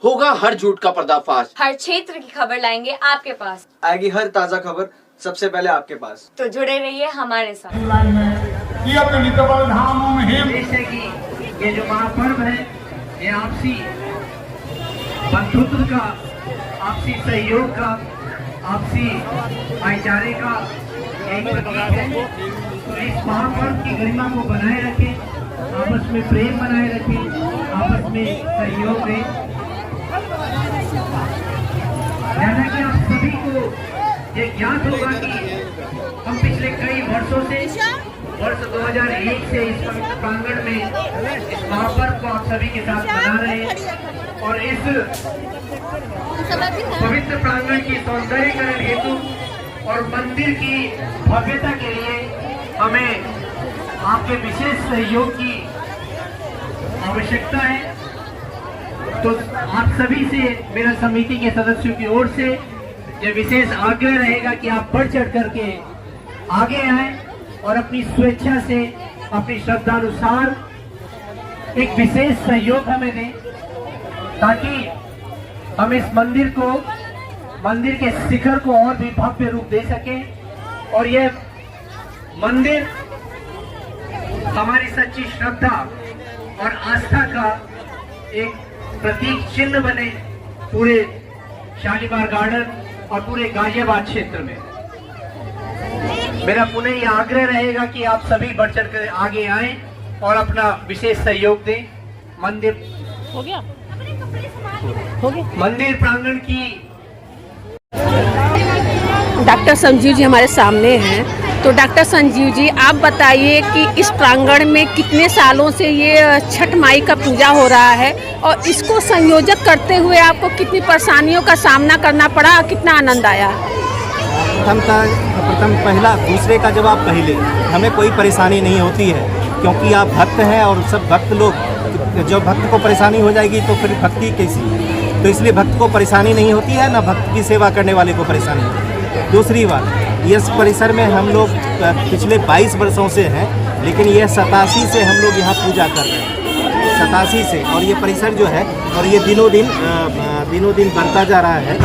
होगा हर झूठ का पर्दाफाश। हर क्षेत्र की खबर लाएंगे आपके पास। आएगी हर ताजा खबर सबसे पहले आपके पास। तो जुड़े रहिए हमारे साथ। ये जो महापर्व है ये आपसी बंधुत्व का, आपसी सहयोग का, आपसी भाईचारे का एक प्रतीक है। तो इस महापर्व की गरिमा को बनाए रखें, आपस में प्रेम बनाए रखें, आपस में सहयोग दें। जैसा कि आप सभी को ये ज्ञात होगा कि हम पिछले कई वर्षों से वर्ष 2001 से इस पवित्र प्रांगण में इस महापर्व को आप सभी के साथ मना रहे हैं और इस पवित्र प्रांगण की सौंदर्यीकरण हेतु और मंदिर की भव्यता के लिए हमें आपके विशेष सहयोग की आवश्यकता है। तो आप सभी से मेरा समिति के सदस्यों की ओर से यह विशेष आग्रह रहेगा कि आप बढ़ चढ़ करके आगे आए और अपनी स्वेच्छा से, अपनी श्रद्धानुसार एक विशेष सहयोग हमें दें, ताकि हम इस मंदिर के शिखर को और भी भव्य रूप दे सकें और यह मंदिर हमारी सच्ची श्रद्धा और आस्था का एक प्रतीक चिन्ह बने पूरे शालीमार गार्डन और पूरे गाजियाबाद क्षेत्र में। मेरा पुनः यह आग्रह रहेगा कि आप सभी बढ़ चढ़ कर आगे आएं और अपना विशेष सहयोग दें। मंदिर हो गया मंदिर प्रांगण की। डॉक्टर संजीव जी हमारे सामने हैं। तो डॉक्टर संजीव जी, आप बताइए कि इस प्रांगण में कितने सालों से ये छठ माई का पूजा हो रहा है और इसको संयोजक करते हुए आपको कितनी परेशानियों का सामना करना पड़ा, कितना आनंद आया? प्रथम पहला दूसरे का जवाब पहले। हमें कोई परेशानी नहीं होती है क्योंकि आप भक्त हैं और सब भक्त लोग, जो भक्त को परेशानी हो जाएगी तो फिर भक्ति कैसी? तो इसलिए भक्त को परेशानी नहीं होती है, ना भक्त की सेवा करने वाले को परेशानी होती है। दूसरी बात, इस परिसर में हम लोग पिछले 22 वर्षों से हैं, लेकिन यह 87 से हम लोग यहाँ पूजा कर रहे हैं, 87 से। और ये परिसर जो है और ये दिनों दिन बढ़ता जा रहा है,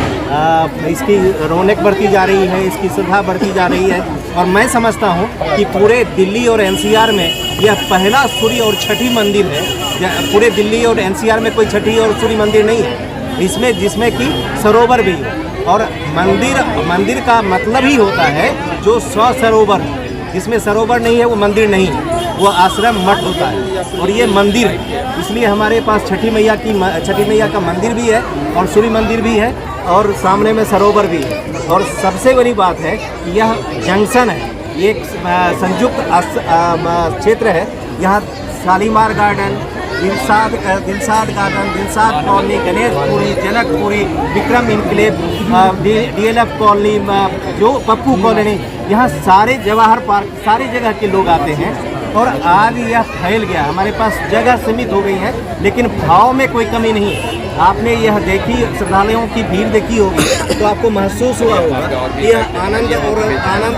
इसकी रौनक बढ़ती जा रही है, इसकी सुविधा बढ़ती जा रही है। और मैं समझता हूँ कि पूरे दिल्ली और एनसीआर में यह पहला सूर्य और छठी मंदिर है। पूरे दिल्ली और एनसीआर में कोई छठी और सूर्य मंदिर नहीं है इसमें, जिसमें कि सरोवर भी है। और मंदिर का मतलब ही होता है जो सरोवर, जिसमें सरोवर नहीं है वो मंदिर नहीं है, वो आश्रम मठ होता है। और ये मंदिर है, इसलिए हमारे पास छठी मैया का मंदिर भी है और सूर्य मंदिर भी है और सामने में सरोवर भी है। और सबसे बड़ी बात है कि यह जंक्शन है, ये एक संयुक्त क्षेत्र है। यहाँ Shalimar garden, Dilshad garden, Dilshad colony, Ganeshpuri, Janakpuri, Vikram enclave, DLF colony, जो पप्पू कॉलोनी, यहाँ सारे जवाहर पार्क, सारी जगह के लोग आते हैं। और आज यह फैल गया, हमारे पास जगह सीमित हो गई है, लेकिन भाव में कोई कमी नहीं है। आपने यह देखी, श्रद्धालुओं की भीड़ देखी होगी तो आपको महसूस हुआ होगा यह आनंद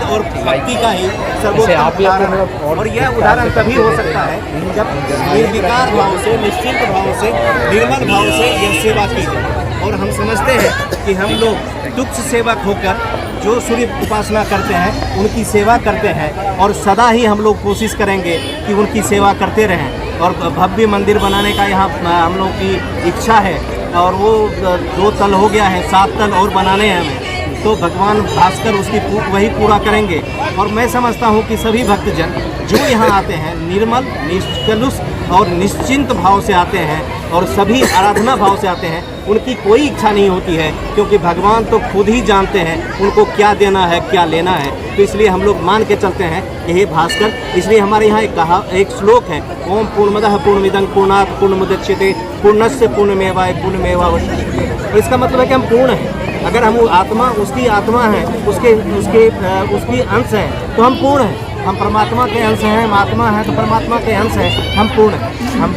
और भक्ति का ही सर्वोत्तम उदाहरण है। और यह उदाहरण तभी हो सकता है जब निर्विकार भाव से, निश्चिंत भाव से, निर्मल भाव से यह सेवा की जाए। और हम समझते हैं कि हम लोग तुच्छ सेवक होकर जो सूर्य उपासना करते हैं उनकी सेवा करते हैं और सदा ही हम लोग कोशिश करेंगे कि उनकी सेवा करते रहें। और भव्य मंदिर बनाने का यहाँ हम लोग की इच्छा है और वो 2 तल हो गया है, 7 तल और बनाने हैं हमें। तो भगवान भास्कर उसकी वही पूरा करेंगे। और मैं समझता हूँ कि सभी भक्तजन जो यहाँ आते हैं निर्मल, निष्कलुष और निश्चिंत भाव से आते हैं और सभी आराधना भाव से आते हैं। उनकी कोई इच्छा नहीं होती है क्योंकि भगवान तो खुद ही जानते हैं उनको क्या देना है, क्या लेना है। तो इसलिए हम लोग मान के चलते हैं कि हे भास्कर। इसलिए हमारे यहाँ एक श्लोक है, ओम पूर्णमदः पूर्णमिदं पूर्णात् पूर्णमुदच्यते पूर्णस्य पूर्णमेवाय पूर्णमेवावशिष्यते। तो इसका मतलब है कि हम पूर्ण हैं। अगर हम आत्मा, उसकी आत्मा है, उसकी अंश हैं तो हम पूर्ण हैं। हम परमात्मा के अंश हैं, हम आत्मा हैं तो परमात्मा के अंश हैं, हम पूर्ण हैं। हम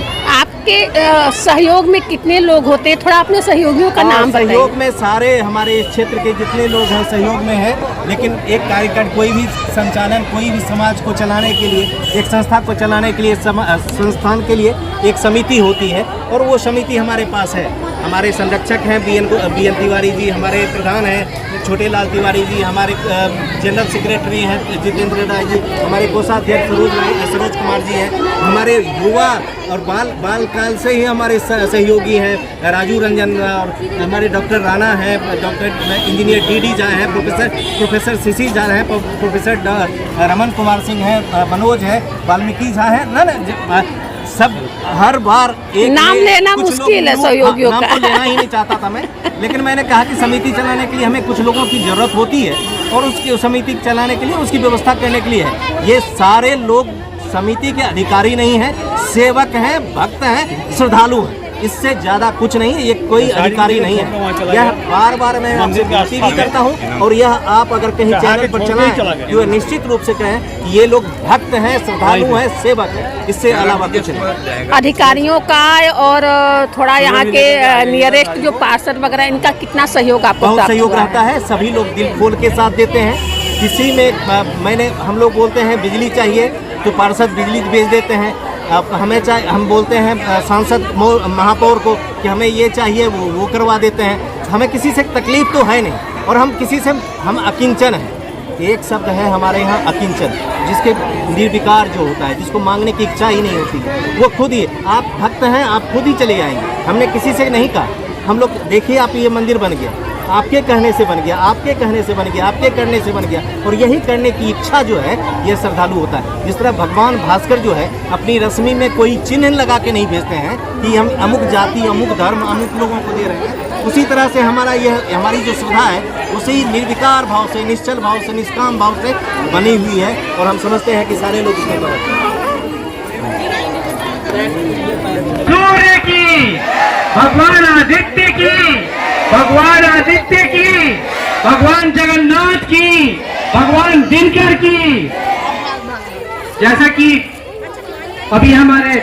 आपके सहयोग में कितने लोग होते हैं, थोड़ा अपने सहयोगियों का नाम बताइए। सहयोग में सारे हमारे इस क्षेत्र के जितने लोग हैं सहयोग में है, लेकिन एक कार्यक्रम कोई भी संचालन, कोई भी समाज को चलाने के लिए, एक संस्था को चलाने के लिए, संस्थान के लिए एक समिति होती है, और वो समिति हमारे पास है। हमारे संरक्षक हैं बी एन तिवारी जी, हमारे प्रधान हैं छोटे लाल तिवारी जी, हमारे जनरल सेक्रेटरी हैं जितेंद्र राय जी, हमारे कोषाध्यक्ष सरोज कुमार जी हैं, हमारे युवा और बाल काल से ही हमारे सहयोगी हैं राजू रंजन, और हमारे डॉक्टर राणा हैं, डॉक्टर इंजीनियर डी झा हैं, प्रोफेसर सीसी झा हैं, प्रोफेसर रमन कुमार सिंह हैं, मनोज है, वाल्मीकि झा हैं, ना सब हर बार एक नाम लेना मुश्किल है सहयोगियों का। नाम तो लेना ही नहीं चाहता था मैं, लेकिन मैंने कहा कि समिति चलाने के लिए हमें कुछ लोगों की जरूरत होती है, और उसकी समिति चलाने के लिए उसकी व्यवस्था करने के लिए है। ये सारे लोग समिति के अधिकारी नहीं हैं, सेवक हैं, भक्त हैं, श्रद्धालु हैं, इससे ज्यादा कुछ नहीं है। ये कोई अधिकारी नहीं है। यह बार बार मैं आपसे विनती भी करता हूँ, और यह आप अगर कहीं चैनल पर चलाएं तो निश्चित रूप से कहें कि ये लोग भक्त हैं, श्रद्धालु हैं, सेवक हैं, इससे अलावा कुछ नहीं। अधिकारियों का और थोड़ा यहाँ के नियरेस्ट जो पार्षद वगैरह, इनका कितना सहयोग आपको बहुत प्राप्त सहयोग हुआ रहता है। सभी लोग दिल खोल के साथ देते हैं। किसी में हम लोग बोलते हैं बिजली चाहिए तो पार्षद बिजली भेज देते हैं। अब हम बोलते हैं सांसद महापौर को कि हमें ये चाहिए, वो करवा देते हैं। हमें किसी से तकलीफ तो है नहीं, और हम अकिंचन हैं। एक शब्द है हमारे यहाँ अकिंचन, जिसके निर्विकार जो होता है, जिसको मांगने की इच्छा ही नहीं होती, वो खुद ही, आप भक्त हैं, आप खुद ही चले आएंगे। हमने किसी से नहीं कहा। हम लोग देखिए, आप ये मंदिर बन गया, आपके कहने से बन गया, आपके कहने से बन गया, आपके करने से बन गया, और यही करने की इच्छा जो है ये श्रद्धालु होता है। जिस तरह भगवान भास्कर जो है अपनी रश्मि में कोई चिन्ह लगा के नहीं भेजते हैं कि हम अमुक जाति, अमुक धर्म, अमुक लोगों को दे रहे हैं, उसी तरह से हमारी जो श्रद्धा है उसी निर्विकार भाव से, निश्चल भाव से, निष्काम भाव से बनी हुई है, और हम समझते हैं कि सारे लोग इसमें बने। सूर्य की, भगवान आदित्य की, भगवान आदित्य की, भगवान जगन्नाथ की, भगवान दिनकर की। जैसा कि अभी हमारे